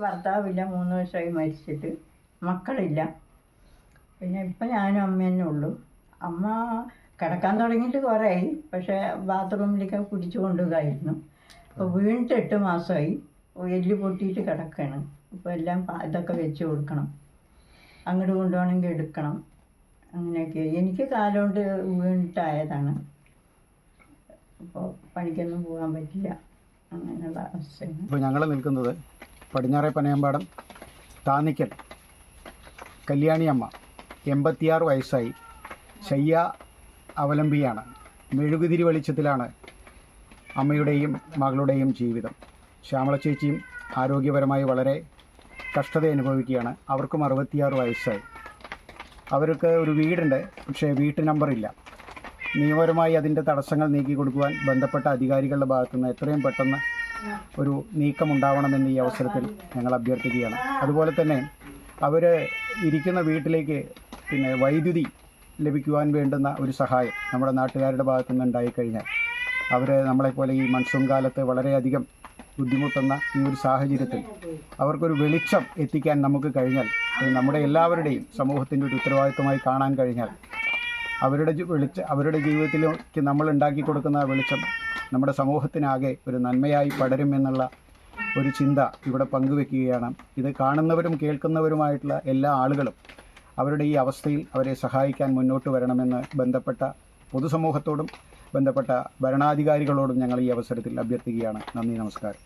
ഭർത്താവില്ല, 3 വർഷമായി മരിച്ചിട്ട്. മക്കളില്ല. പിന്നെ ഇപ്പം ഞാനും അമ്മ തന്നെ ഉള്ളൂ. അമ്മ കിടക്കാൻ തുടങ്ങിയിട്ട് കുറേയായി, പക്ഷേ ബാത്റൂമിലേക്ക് പിടിച്ചു കൊണ്ടുപോകായിരുന്നു. ഇപ്പോൾ വീണിട്ട് 8 മാസമായി. എല്ല് പൊട്ടിയിട്ട് കിടക്കുകയാണ്. ഇപ്പോൾ എല്ലാം ഇതൊക്കെ വെച്ച് കൊടുക്കണം, അങ്ങോട്ട് കൊണ്ടുപോകണമെങ്കിൽ എടുക്കണം, അങ്ങനെയൊക്കെ. എനിക്ക് കാലുകൊണ്ട് വീണിട്ടായതാണ്. അപ്പോൾ പണിക്കൊന്നും പോകാൻ പറ്റില്ല, അങ്ങനെയുള്ള അവസ്ഥയാണ്. ഇപ്പോൾ ഞങ്ങൾ നിൽക്കുന്നത് പടിഞ്ഞാറേ പനയമ്പാടം താന്നിക്കൽ കല്യാണിയമ്മ, 86 വയസ്സായി, ശയ്യ അവലംബിയാണ്. മെഴുകുതിരി വെളിച്ചത്തിലാണ് അമ്മയുടെയും മകളുടെയും ജീവിതം. ശ്യാമള ചേച്ചിയും ആരോഗ്യപരമായി വളരെ കഷ്ടത അനുഭവിക്കുകയാണ്. അവർക്കും 66 വയസ്സായി. അവർക്ക് ഒരു വീടുണ്ട്, പക്ഷേ വീട്ടു നമ്പറില്ല. നിയമപരമായി അതിൻ്റെ തടസ്സങ്ങൾ നീക്കി കൊടുക്കുവാൻ ബന്ധപ്പെട്ട അധികാരികളുടെ ഭാഗത്തുനിന്ന് എത്രയും പെട്ടെന്ന് ഒരു നീക്കമുണ്ടാവണമെന്ന് ഈ അവസരത്തിൽ ഞങ്ങൾ അഭ്യർത്ഥിക്കുകയാണ്. അതുപോലെ തന്നെ അവർ ഇരിക്കുന്ന വീട്ടിലേക്ക് വൈദ്യുതി ലഭിക്കുവാൻ വേണ്ടുന്ന ഒരു സഹായം നമ്മുടെ നാട്ടുകാരുടെ ഭാഗത്തുനിന്ന് ഉണ്ടായിക്കഴിഞ്ഞാൽ, അവർ നമ്മളെപ്പോലെ ഈ മൺസൂൺ കാലത്ത് വളരെയധികം ബുദ്ധിമുട്ടുന്ന ഈ ഒരു സാഹചര്യത്തിൽ അവർക്കൊരു വെളിച്ചം എത്തിക്കാൻ നമുക്ക് കഴിഞ്ഞാൽ, നമ്മുടെ എല്ലാവരുടെയും സമൂഹത്തിൻ്റെ ഒരു ഉത്തരവാദിത്വമായി കാണാൻ കഴിഞ്ഞാൽ, അവരുടെ ജീവിതത്തിലേക്ക് നമ്മൾ ഉണ്ടാക്കി കൊടുക്കുന്ന വെളിച്ചം നമ്മുടെ സമൂഹത്തിനാകെ ഒരു നന്മയായി പടരുമെന്നുള്ള ഒരു ചിന്ത ഇവിടെ പങ്കുവെക്കുകയാണ്. ഇത് കാണുന്നവരും കേൾക്കുന്നവരുമായിട്ടുള്ള എല്ലാ ആളുകളും അവരുടെ ഈ അവസ്ഥയിൽ അവരെ സഹായിക്കാൻ മുന്നോട്ട് വരണമെന്ന് ബന്ധപ്പെട്ട പൊതുസമൂഹത്തോടും ബന്ധപ്പെട്ട ഭരണാധികാരികളോടും ഞങ്ങൾ ഈ അവസരത്തിൽ അഭ്യർത്ഥിക്കുകയാണ്. നന്ദി, നമസ്കാരം.